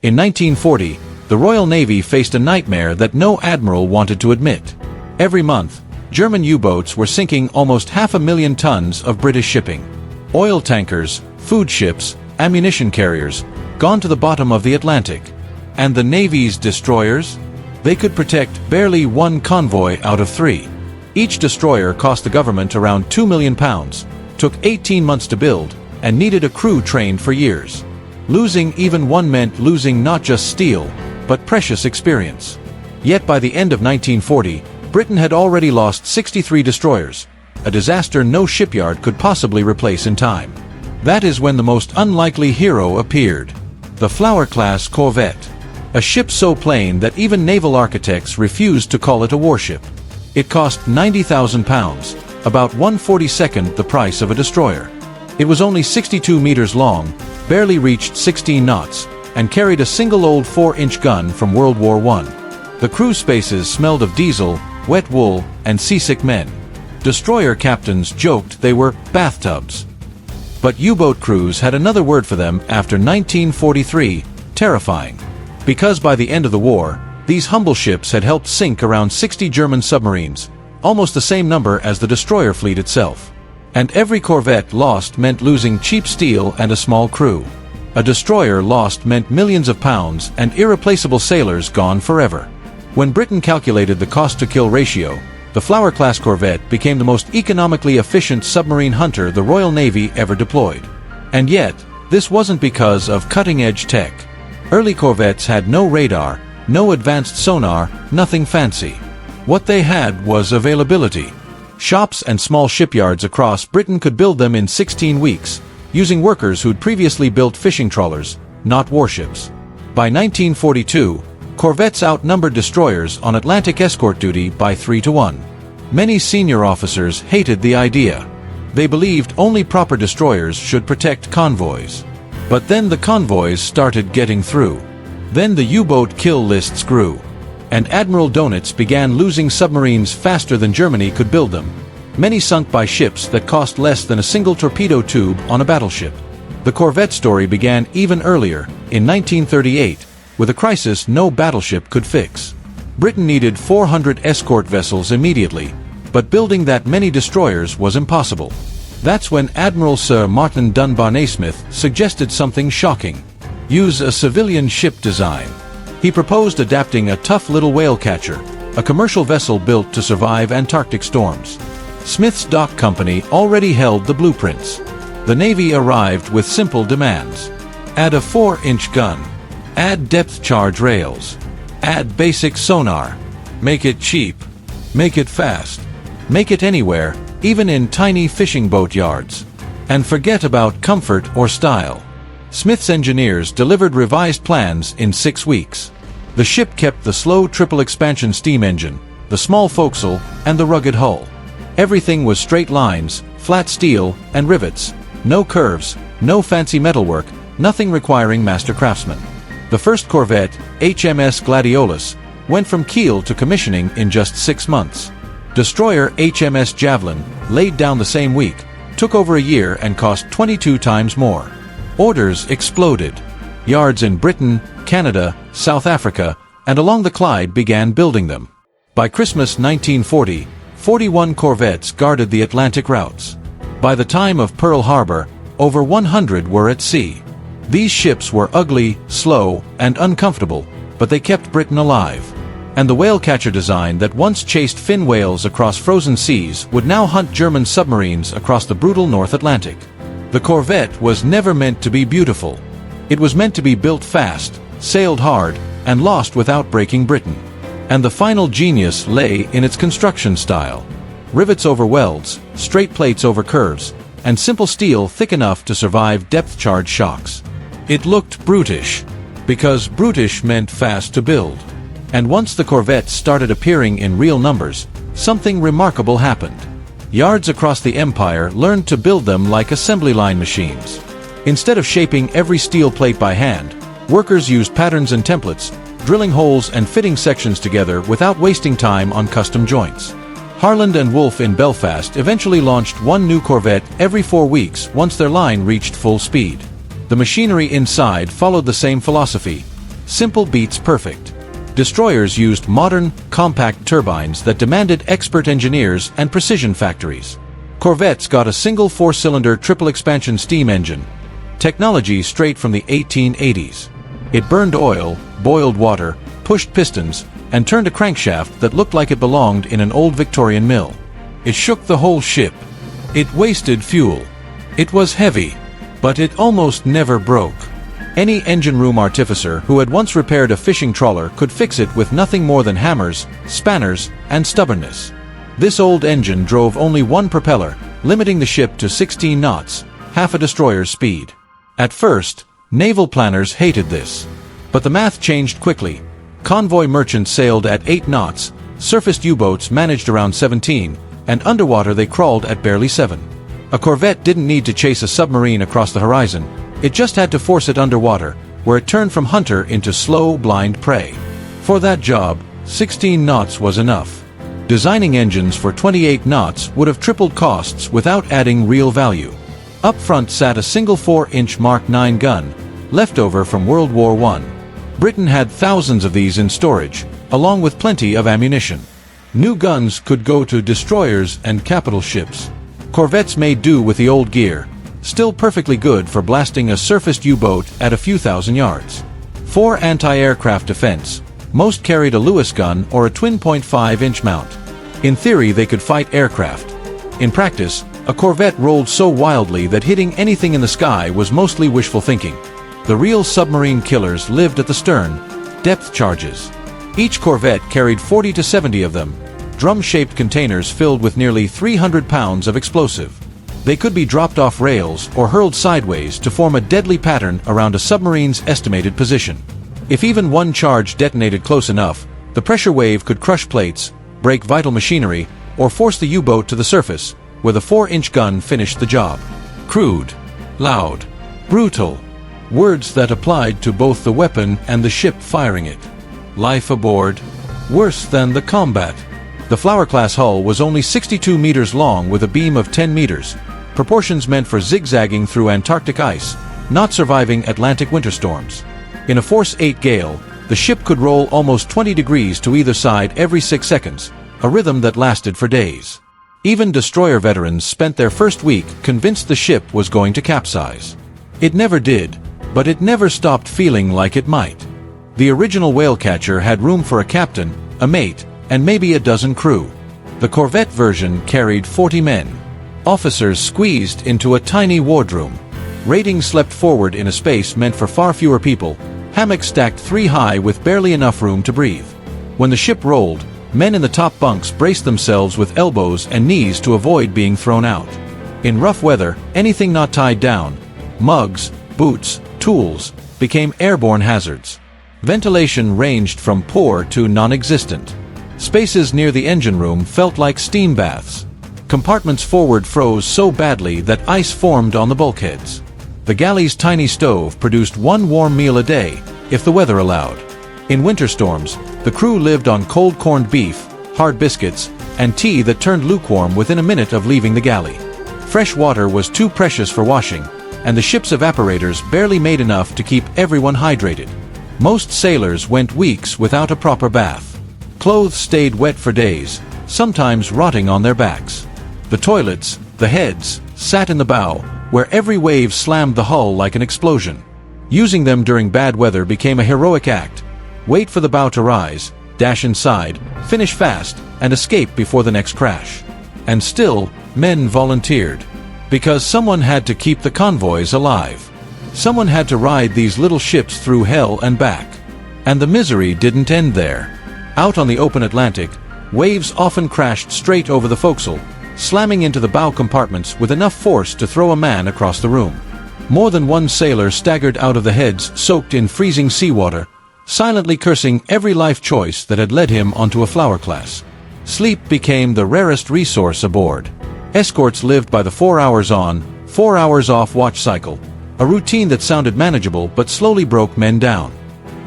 In 1940, the Royal Navy faced a nightmare that no admiral wanted to admit. Every month, German U-boats were sinking almost 500,000 tons of British shipping. Oil tankers, food ships, ammunition carriers, gone to the bottom of the Atlantic. And the Navy's destroyers? They could protect barely one convoy out of 3. Each destroyer cost the government around £2 million, took 18 months to build, and needed a crew trained for years. Losing even one meant losing not just steel, but precious experience. Yet by the end of 1940, Britain had already lost 63 destroyers, a disaster no shipyard could possibly replace in time. That is when the most unlikely hero appeared. The Flower-class corvette. A ship so plain that even naval architects refused to call it a warship. It cost £90,000, about 1/42nd the price of a destroyer. It was only 62 meters long, barely reached 16 knots, and carried a single old 4-inch gun from World War I. The crew spaces smelled of diesel, wet wool, and seasick men. Destroyer captains joked they were bathtubs. But U-boat crews had another word for them after 1943, terrifying. Because by the end of the war, these humble ships had helped sink around 60 German submarines, almost the same number as the destroyer fleet itself. And every corvette lost meant losing cheap steel and a small crew. A destroyer lost meant millions of pounds and irreplaceable sailors gone forever. When Britain calculated the cost-to-kill ratio, the Flower-class corvette became the most economically efficient submarine hunter the Royal Navy ever deployed. And yet, this wasn't because of cutting-edge tech. Early corvettes had no radar, no advanced sonar, nothing fancy. What they had was availability. Shops and small shipyards across Britain could build them in 16 weeks, using workers who'd previously built fishing trawlers, not warships. By 1942, corvettes outnumbered destroyers on Atlantic escort duty by 3-1. Many senior officers hated the idea. They believed only proper destroyers should protect convoys. But then the convoys started getting through. Then the U-boat kill lists grew. And Admiral Donitz began losing submarines faster than Germany could build them. Many sunk by ships that cost less than a single torpedo tube on a battleship. The corvette story began even earlier, in 1938, with a crisis no battleship could fix. Britain needed 400 escort vessels immediately, but building that many destroyers was impossible. That's when Admiral Sir Martin Dunbar Naismith suggested something shocking. Use a civilian ship design. He proposed adapting a tough little whale catcher, a commercial vessel built to survive Antarctic storms. Smith's Dock Company already held the blueprints. The Navy arrived with simple demands. Add a 4-inch gun. Add depth charge rails. Add basic sonar. Make it cheap. Make it fast. Make it anywhere, even in tiny fishing boat yards. And forget about comfort or style. Smith's engineers delivered revised plans in 6 weeks. The ship kept the slow triple-expansion steam engine, the small forecastle, and the rugged hull. Everything was straight lines, flat steel, and rivets. No curves, no fancy metalwork, nothing requiring master craftsmen. The first corvette, HMS Gladiolus, went from keel to commissioning in just 6 months. Destroyer HMS Javelin, laid down the same week, took over a year and cost 22 times more. Orders exploded. Yards in Britain, Canada, South Africa, and along the Clyde began building them. By Christmas 1940, 41 corvettes guarded the Atlantic routes. By the time of Pearl Harbor, over 100 were at sea. These ships were ugly, slow, and uncomfortable, but they kept Britain alive. And the whale catcher design that once chased fin whales across frozen seas would now hunt German submarines across the brutal North Atlantic. The corvette was never meant to be beautiful. It was meant to be built fast, sailed hard, and lost without breaking Britain. And the final genius lay in its construction style. Rivets over welds, straight plates over curves, and simple steel thick enough to survive depth charge shocks. It looked brutish, because brutish meant fast to build. And once the corvettes started appearing in real numbers, something remarkable happened. Yards across the empire learned to build them like assembly line machines. Instead of shaping every steel plate by hand, workers used patterns and templates, drilling holes and fitting sections together without wasting time on custom joints. Harland and Wolff in Belfast eventually launched one new corvette every 4 weeks once their line reached full speed. The machinery inside followed the same philosophy. Simple beats perfect. Destroyers used modern, compact turbines that demanded expert engineers and precision factories. Corvettes got a single four-cylinder triple-expansion steam engine, technology straight from the 1880s. It burned oil, boiled water, pushed pistons, and turned a crankshaft that looked like it belonged in an old Victorian mill. It shook the whole ship. It wasted fuel. It was heavy, but it almost never broke. Any engine room artificer who had once repaired a fishing trawler could fix it with nothing more than hammers, spanners, and stubbornness. This old engine drove only one propeller, limiting the ship to 16 knots, half a destroyer's speed. At first, naval planners hated this. But the math changed quickly. Convoy merchants sailed at 8 knots, surfaced U-boats managed around 17, and underwater they crawled at barely 7. A corvette didn't need to chase a submarine across the horizon. It just had to force it underwater, where it turned from hunter into slow, blind prey. For that job, 16 knots was enough. Designing engines for 28 knots would have tripled costs without adding real value. Up front sat a single 4-inch Mark 9 gun, leftover from World War I. Britain had thousands of these in storage, along with plenty of ammunition. New guns could go to destroyers and capital ships. Corvettes made do with the old gear, still perfectly good for blasting a surfaced U-boat at a few thousand yards. For anti-aircraft defense, most carried a Lewis gun or a twin .5-inch mount. In theory, they could fight aircraft. In practice, a corvette rolled so wildly that hitting anything in the sky was mostly wishful thinking. The real submarine killers lived at the stern, depth charges. Each corvette carried 40 to 70 of them, drum-shaped containers filled with nearly 300 pounds of explosive. They could be dropped off rails or hurled sideways to form a deadly pattern around a submarine's estimated position. If even one charge detonated close enough, the pressure wave could crush plates, break vital machinery, or force the U-boat to the surface, where the 4-inch gun finished the job. Crude, loud, brutal. Words that applied to both the weapon and the ship firing it. Life aboard, worse than the combat. The Flower-class hull was only 62 meters long with a beam of 10 meters, proportions meant for zigzagging through Antarctic ice, not surviving Atlantic winter storms. In a Force 8 gale, the ship could roll almost 20 degrees to either side every 6 seconds, a rhythm that lasted for days. Even destroyer veterans spent their first week convinced the ship was going to capsize. It never did, but it never stopped feeling like it might. The original whale catcher had room for a captain, a mate, and maybe a dozen crew. The Corvette version carried 40 men. Officers squeezed into a tiny wardroom. Ratings slept forward in a space meant for far fewer people, hammocks stacked 3 high with barely enough room to breathe. When the ship rolled, men in the top bunks braced themselves with elbows and knees to avoid being thrown out. In rough weather, anything not tied down, mugs, boots, tools, became airborne hazards. Ventilation ranged from poor to non-existent. Spaces near the engine room felt like steam baths. Compartments forward froze so badly that ice formed on the bulkheads. The galley's tiny stove produced 1 warm meal a day, if the weather allowed. In winter storms, the crew lived on cold corned beef, hard biscuits, and tea that turned lukewarm within a minute of leaving the galley. Fresh water was too precious for washing, and the ship's evaporators barely made enough to keep everyone hydrated. Most sailors went weeks without a proper bath. Clothes stayed wet for days, sometimes rotting on their backs. The toilets, the heads, sat in the bow, where every wave slammed the hull like an explosion. Using them during bad weather became a heroic act. Wait for the bow to rise, dash inside, finish fast, and escape before the next crash. And still, men volunteered. Because someone had to keep the convoys alive. Someone had to ride these little ships through hell and back. And the misery didn't end there. Out on the open Atlantic, waves often crashed straight over the forecastle, slamming into the bow compartments with enough force to throw a man across the room. More than one sailor staggered out of the heads soaked in freezing seawater, silently cursing every life choice that had led him onto a Flower class. Sleep became the rarest resource aboard. Escorts lived by the 4 hours on, 4 hours off watch cycle, a routine that sounded manageable but slowly broke men down.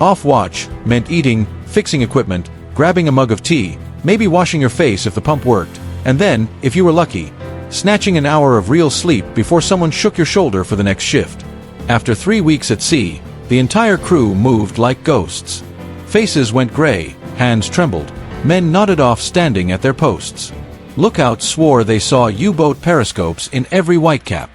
Off watch meant eating, fixing equipment, grabbing a mug of tea, maybe washing your face if the pump worked, and then, if you were lucky, snatching an hour of real sleep before someone shook your shoulder for the next shift. After 3 weeks at sea, The entire crew moved like ghosts. Faces went gray, hands trembled, men nodded off standing at their posts. Lookouts swore they saw U-boat periscopes in every whitecap.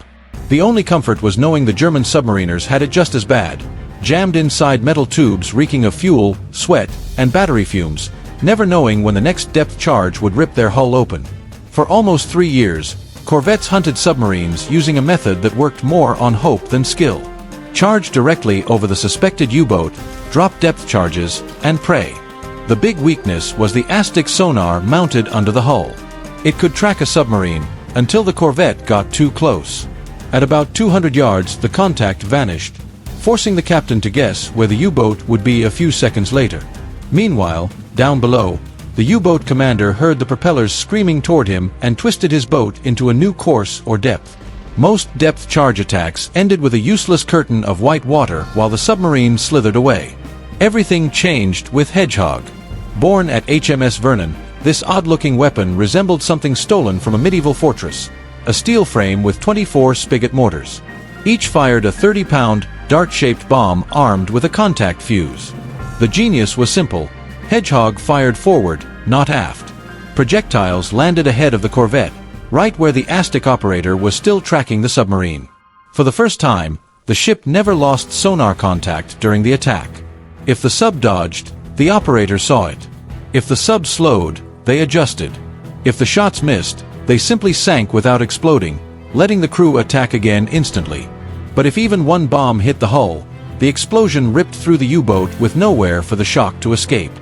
The only comfort was knowing the German submariners had it just as bad, jammed inside metal tubes reeking of fuel, sweat, and battery fumes, never knowing when the next depth charge would rip their hull open. For almost 3 years, corvettes hunted submarines using a method that worked more on hope than skill. Charge directly over the suspected U-boat, drop depth charges, and pray. The big weakness was the Aztec sonar mounted under the hull. It could track a submarine until the corvette got too close. At about 200 yards, the contact vanished, forcing the captain to guess where the U-boat would be a few seconds later. Meanwhile, down below, the U-boat commander heard the propellers screaming toward him and twisted his boat into a new course or depth. Most depth charge attacks ended with a useless curtain of white water while the submarine slithered away. Everything changed with Hedgehog. Born at HMS Vernon, this odd-looking weapon resembled something stolen from a medieval fortress, a steel frame with 24 spigot mortars. Each fired a 30-pound, dart-shaped bomb armed with a contact fuse. The genius was simple. Hedgehog fired forward, not aft. Projectiles landed ahead of the corvette, right where the Aztec operator was still tracking the submarine. For the first time, the ship never lost sonar contact during the attack. If the sub dodged, the operator saw it. If the sub slowed, they adjusted. If the shots missed, they simply sank without exploding, letting the crew attack again instantly. But if even one bomb hit the hull, the explosion ripped through the U-boat with nowhere for the shock to escape.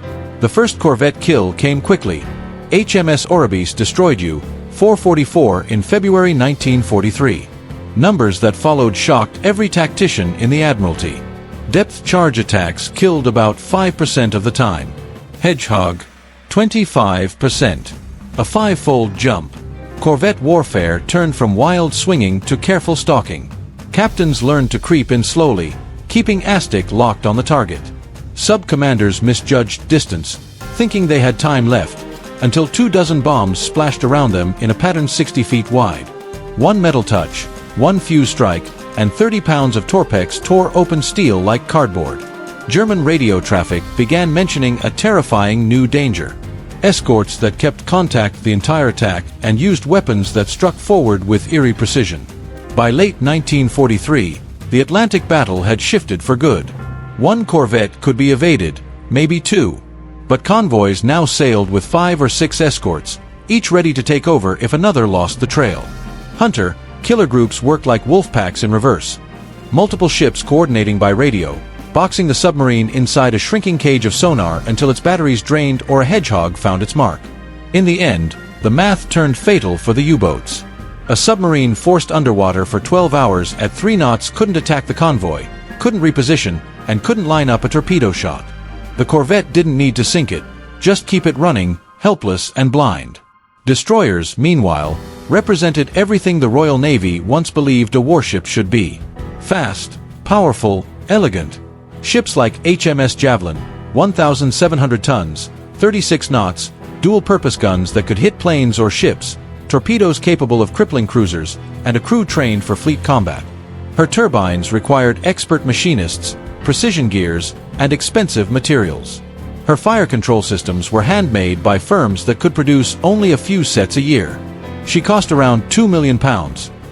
The first corvette kill came quickly. HMS Oribis destroyed U-444 in February 1943. Numbers that followed shocked every tactician in the Admiralty. Depth charge attacks killed about 5% of the time. Hedgehog, 25%. A five-fold jump. Corvette warfare turned from wild swinging to careful stalking. Captains learned to creep in slowly, keeping Aztec locked on the target. Sub-commanders misjudged distance, thinking they had time left, until 24 bombs splashed around them in a pattern 60 feet wide. One metal touch, one fuse strike, and 30 pounds of torpex tore open steel like cardboard. German radio traffic began mentioning a terrifying new danger. Escorts that kept contact the entire attack and used weapons that struck forward with eerie precision. By late 1943, the Atlantic battle had shifted for good. One corvette could be evaded, maybe two. But convoys now sailed with 5 or 6 escorts, each ready to take over if another lost the trail. Hunter, killer groups worked like wolf packs in reverse. Multiple ships coordinating by radio, boxing the submarine inside a shrinking cage of sonar until its batteries drained or a hedgehog found its mark. In the end, the math turned fatal for the U-boats. A submarine forced underwater for 12 hours at 3 knots couldn't attack the convoy, couldn't reposition, and couldn't line up a torpedo shot. The corvette didn't need to sink it, just keep it running, helpless and blind. Destroyers, meanwhile, represented everything the Royal Navy once believed a warship should be. Fast, powerful, elegant. Ships like HMS Javelin, 1,700 tons, 36 knots, dual-purpose guns that could hit planes or ships, torpedoes capable of crippling cruisers, and a crew trained for fleet combat. Her turbines required expert machinists, precision gears, and expensive materials. Her fire control systems were handmade by firms that could produce only a few sets a year. She cost around £2 million,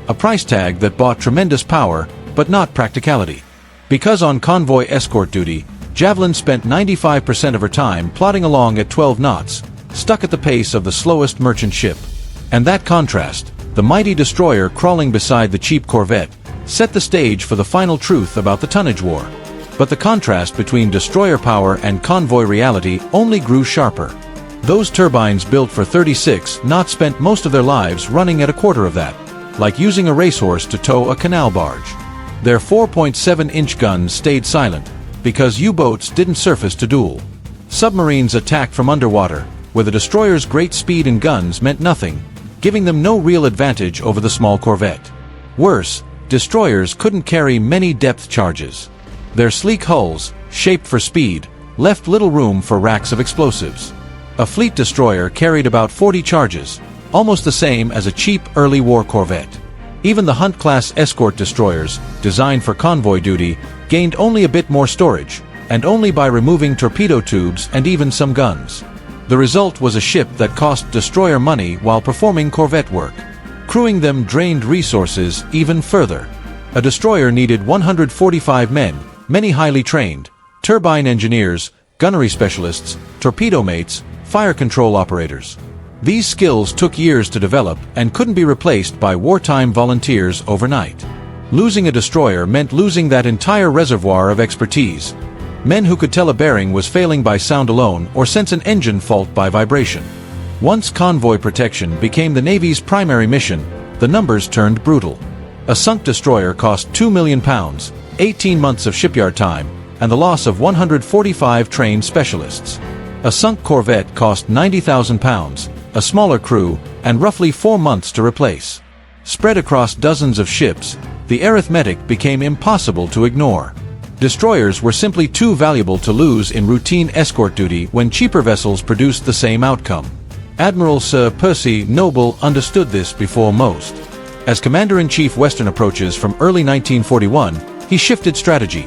a price tag that bought tremendous power, but not practicality. Because on convoy escort duty, Javelin spent 95% of her time plodding along at 12 knots, stuck at the pace of the slowest merchant ship. And that contrast, the mighty destroyer crawling beside the cheap corvette, set the stage for the final truth about the tonnage war. But the contrast between destroyer power and convoy reality only grew sharper. Those turbines built for 36 knots spent most of their lives running at a quarter of that, like using a racehorse to tow a canal barge. Their 4.7-inch guns stayed silent, because U-boats didn't surface to duel. Submarines attacked from underwater, where the destroyer's great speed and guns meant nothing, giving them no real advantage over the small corvette. Worse, destroyers couldn't carry many depth charges. Their sleek hulls, shaped for speed, left little room for racks of explosives. A fleet destroyer carried about 40 charges, almost the same as a cheap early war corvette. Even the Hunt-class escort destroyers, designed for convoy duty, gained only a bit more storage, and only by removing torpedo tubes and even some guns. The result was a ship that cost destroyer money while performing corvette work. Crewing them drained resources even further. A destroyer needed 145 men, many highly trained, turbine engineers, gunnery specialists, torpedo mates, fire control operators. These skills took years to develop and couldn't be replaced by wartime volunteers overnight. Losing a destroyer meant losing that entire reservoir of expertise. Men who could tell a bearing was failing by sound alone or sense an engine fault by vibration. Once convoy protection became the Navy's primary mission, the numbers turned brutal. A sunk destroyer cost £2 million, 18 months of shipyard time, and the loss of 145 trained specialists. A sunk corvette cost £90,000, a smaller crew, and roughly 4 months to replace. Spread across dozens of ships, the arithmetic became impossible to ignore. Destroyers were simply too valuable to lose in routine escort duty when cheaper vessels produced the same outcome. Admiral Sir Percy Noble understood this before most. As Commander-in-Chief Western Approaches from early 1941, he shifted strategy.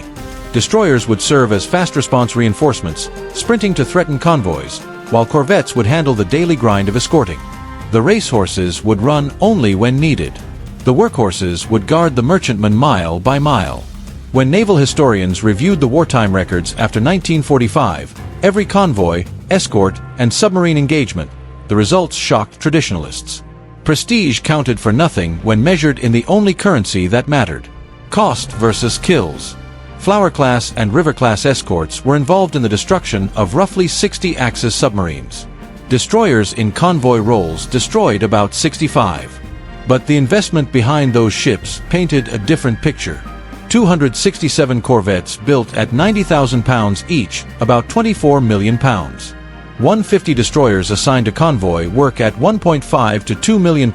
Destroyers would serve as fast-response reinforcements, sprinting to threaten convoys, while corvettes would handle the daily grind of escorting. The racehorses would run only when needed. The workhorses would guard the merchantman mile by mile. When naval historians reviewed the wartime records after 1945, every convoy, escort, and submarine engagement, the results shocked traditionalists. Prestige counted for nothing when measured in the only currency that mattered: cost versus kills. Flower-class and River-class escorts were involved in the destruction of roughly 60 Axis submarines. Destroyers in convoy roles destroyed about 65. But the investment behind those ships painted a different picture. 267 corvettes built at £90,000 each, about £24 million. 150 destroyers assigned to convoy work at £1.5 to £2 million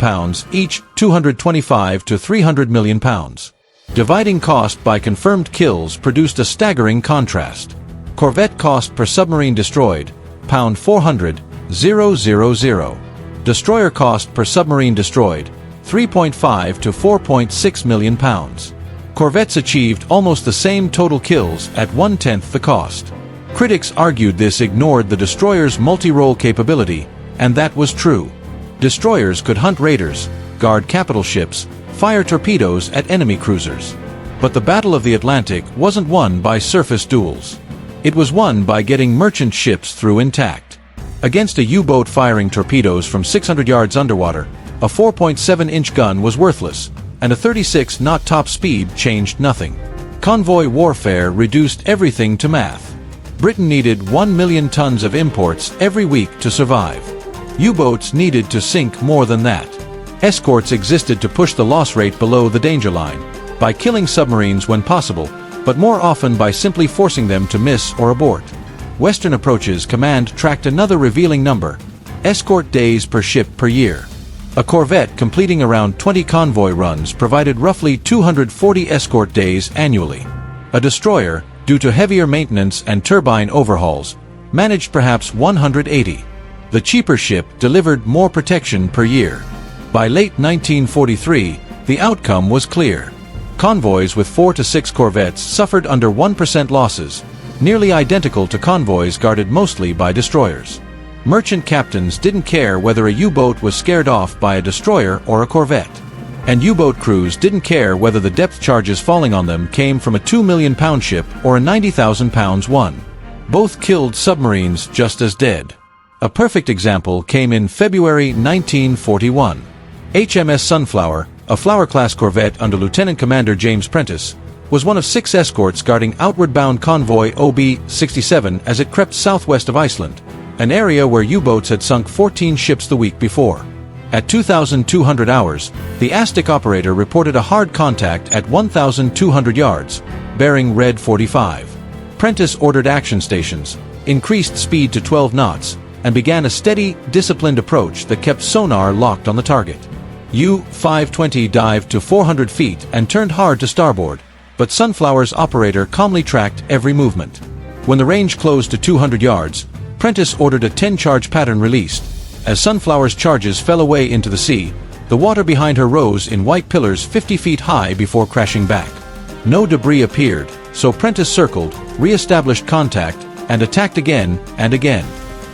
each, £225 to £300 million. Dividing cost by confirmed kills produced a staggering contrast. Corvette cost per submarine destroyed, £400,000. Destroyer cost per submarine destroyed, £3.5 to £4.6 million. Corvettes achieved almost the same total kills at 1/10 the cost. Critics argued this ignored the destroyer's multi-role capability, and that was true. Destroyers could hunt raiders, guard capital ships, fire torpedoes at enemy cruisers. But the Battle of the Atlantic wasn't won by surface duels. It was won by getting merchant ships through intact. Against a U-boat firing torpedoes from 600 yards underwater, a 4.7-inch gun was worthless, and a 36-knot top speed changed nothing. Convoy warfare reduced everything to math. Britain needed 1 million tons of imports every week to survive. U-boats needed to sink more than that. Escorts existed to push the loss rate below the danger line, by killing submarines when possible, but more often by simply forcing them to miss or abort. Western Approaches Command tracked another revealing number: escort days per ship per year. A corvette completing around 20 convoy runs provided roughly 240 escort days annually. A destroyer, due to heavier maintenance and turbine overhauls, managed perhaps 180. The cheaper ship delivered more protection per year. By late 1943, the outcome was clear. Convoys with 4 to 6 corvettes suffered under 1% losses, nearly identical to convoys guarded mostly by destroyers. Merchant captains didn't care whether a U-boat was scared off by a destroyer or a corvette. And U-boat crews didn't care whether the depth charges falling on them came from a £2 million ship or a £90,000 one. Both killed submarines just as dead. A perfect example came in February 1941. HMS Sunflower, a Flower-class corvette under Lieutenant Commander James Prentice, was one of 6 escorts guarding outward-bound convoy OB-67 as it crept southwest of Iceland, an area where U-boats had sunk 14 ships the week before. At 2,200 hours, the ASTIC operator reported a hard contact at 1,200 yards, bearing red 45. Prentice ordered action stations, increased speed to 12 knots, and began a steady, disciplined approach that kept sonar locked on the target. U-520 dived to 400 feet and turned hard to starboard, but Sunflower's operator calmly tracked every movement. When the range closed to 200 yards, Prentice ordered a 10-charge pattern released. As Sunflower's charges fell away into the sea, The water behind her rose in white pillars 50 feet high before crashing back. No debris appeared, so Prentice circled, re-established contact, and attacked again and again.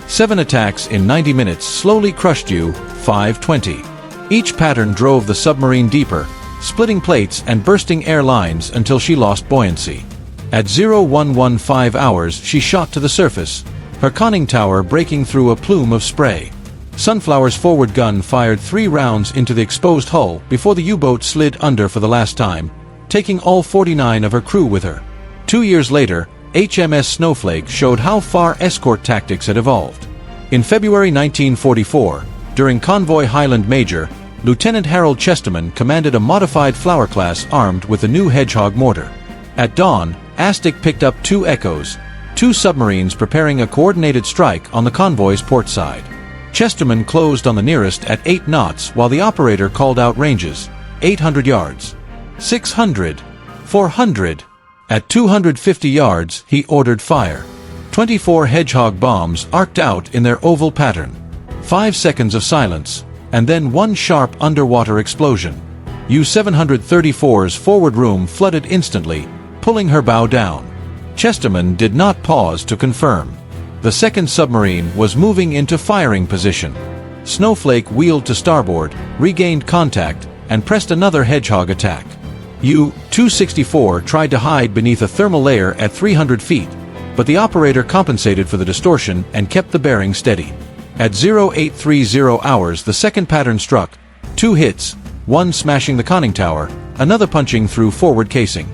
7 attacks in 90 minutes slowly crushed U-520. Each pattern drove the submarine deeper, splitting plates and bursting air lines until she lost buoyancy. At 0115 hours she shot to the surface, her conning tower breaking through a plume of spray. Sunflower's forward gun fired 3 rounds into the exposed hull before the U-boat slid under for the last time, taking all 49 of her crew with her. 2 years later, HMS Snowflake showed how far escort tactics had evolved. In February 1944, during Convoy Highland Major, Lieutenant Harold Chesterman commanded a modified Flower class armed with a new Hedgehog mortar. At dawn, Aztec picked up 2 Echoes, 2 submarines preparing a coordinated strike on the convoy's port side. Chesterman closed on the nearest at 8 knots while the operator called out ranges: 800 yards, 600, 400. At 250 yards, he ordered fire. 24 Hedgehog bombs arced out in their oval pattern. 5 seconds of silence, and then one sharp underwater explosion. U-734's forward room flooded instantly, pulling her bow down. Chesterman did not pause to confirm. The second submarine was moving into firing position. Snowflake wheeled to starboard, regained contact, and pressed another Hedgehog attack. U-264 tried to hide beneath a thermal layer at 300 feet, but the operator compensated for the distortion and kept the bearing steady. At 0830 hours the second pattern struck, 2 hits, one smashing the conning tower, another punching through forward casing.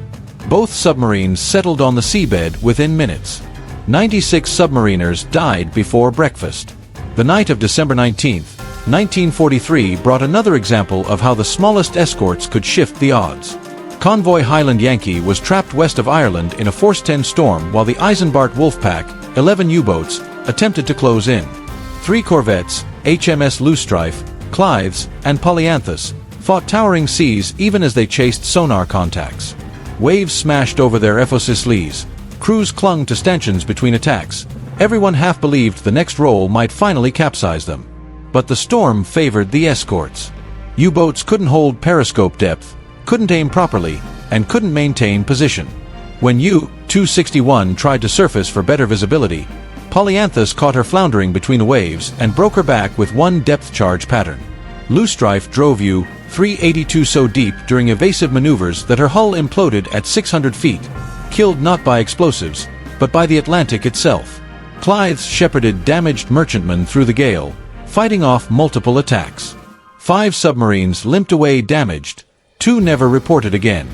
Both submarines settled on the seabed within minutes. 96 submariners died before breakfast. The night of December 19, 1943 brought another example of how the smallest escorts could shift the odds. Convoy Highland Yankee was trapped west of Ireland in a Force 10 storm while the Eisenbart Wolfpack, 11 U-boats, attempted to close in. 3 corvettes, HMS Loosestrife, Clythes, and Polyanthus, fought towering seas even as they chased sonar contacts. Waves smashed over their Ephesus lees. Crews clung to stanchions between attacks. Everyone half believed the next roll might finally capsize them. But the storm favored the escorts. U-boats couldn't hold periscope depth, couldn't aim properly, and couldn't maintain position. When U-261 tried to surface for better visibility, Polyanthus caught her floundering between the waves and broke her back with one depth charge pattern. Loosestrife drove U-382 so deep during evasive maneuvers that her hull imploded at 600 feet, killed not by explosives, but by the Atlantic itself. Clythes shepherded damaged merchantmen through the gale, fighting off multiple attacks. 5 submarines limped away damaged, 2 never reported again.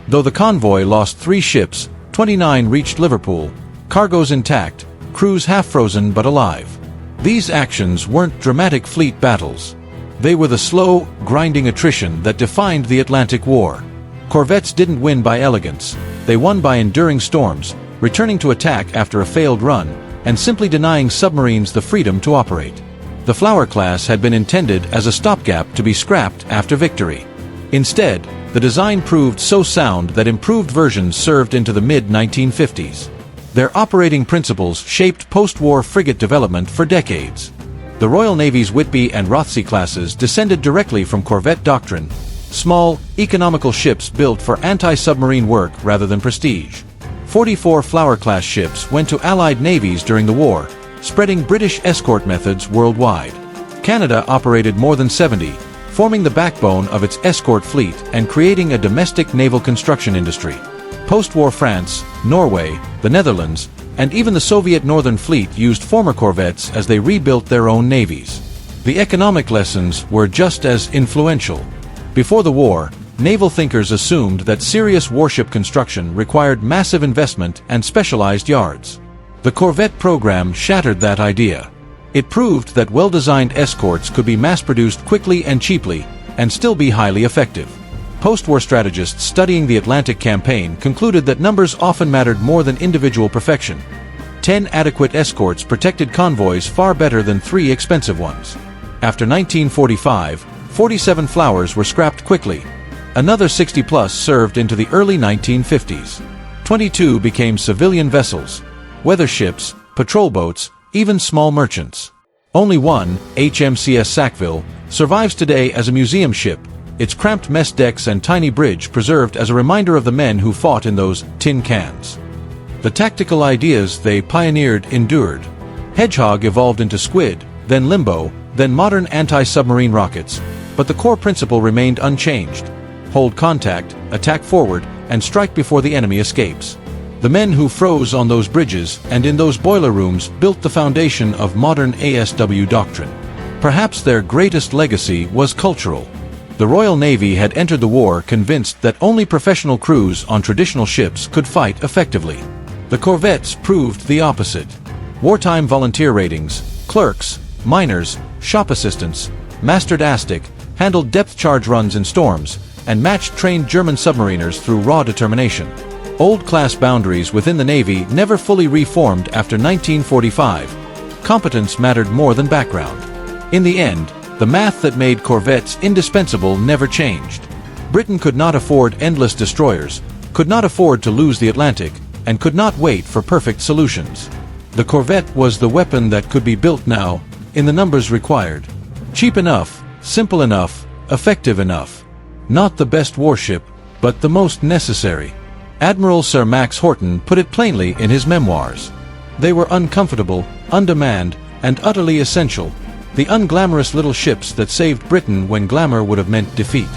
Though the convoy lost 3 ships, 29 reached Liverpool, cargoes intact, crews half-frozen but alive. These actions weren't dramatic fleet battles. They were the slow, grinding attrition that defined the Atlantic War. Corvettes didn't win by elegance. They won by enduring storms, returning to attack after a failed run, and simply denying submarines the freedom to operate. The Flower class had been intended as a stopgap to be scrapped after victory. Instead, the design proved so sound that improved versions served into the mid-1950s. Their operating principles shaped post-war frigate development for decades. The Royal Navy's Whitby and Rothsey classes descended directly from corvette doctrine, small, economical ships built for anti-submarine work rather than prestige. 44 Flower-class ships went to Allied navies during the war, spreading British escort methods worldwide. Canada operated more than 70, forming the backbone of its escort fleet and creating a domestic naval construction industry. Post-war France, Norway, the Netherlands, and even the Soviet Northern Fleet used former corvettes as they rebuilt their own navies. The economic lessons were just as influential. Before the war, naval thinkers assumed that serious warship construction required massive investment and specialized yards. The Corvette program shattered that idea. It proved that well-designed escorts could be mass-produced quickly and cheaply, and still be highly effective. Post-war strategists studying the Atlantic campaign concluded that numbers often mattered more than individual perfection. 10 adequate escorts protected convoys far better than 3 expensive ones. After 1945, 47 Flowers were scrapped quickly. Another 60-plus served into the early 1950s. 22 became civilian vessels, weather ships, patrol boats, even small merchants. Only one, HMCS Sackville, survives today as a museum ship, its cramped mess decks and tiny bridge preserved as a reminder of the men who fought in those tin cans. The tactical ideas they pioneered endured. Hedgehog evolved into Squid, then Limbo, then modern anti-submarine rockets, but the core principle remained unchanged. Hold contact, attack forward, and strike before the enemy escapes. The men who froze on those bridges and in those boiler rooms built the foundation of modern ASW doctrine. Perhaps their greatest legacy was cultural. The Royal Navy had entered the war convinced that only professional crews on traditional ships could fight effectively. The corvettes proved the opposite. Wartime volunteer ratings, clerks, miners, shop assistants, mastered ASTIC, handled depth charge runs in storms, and matched trained German submariners through raw determination. Old class boundaries within the Navy never fully reformed after 1945. Competence mattered more than background. In the end, the math that made corvettes indispensable never changed. Britain could not afford endless destroyers, could not afford to lose the Atlantic, and could not wait for perfect solutions. The corvette was the weapon that could be built now, in the numbers required. Cheap enough, simple enough, effective enough. Not the best warship, but the most necessary. Admiral Sir Max Horton put it plainly in his memoirs. They were uncomfortable, undemanded, and utterly essential. The unglamorous little ships that saved Britain when glamour would have meant defeat.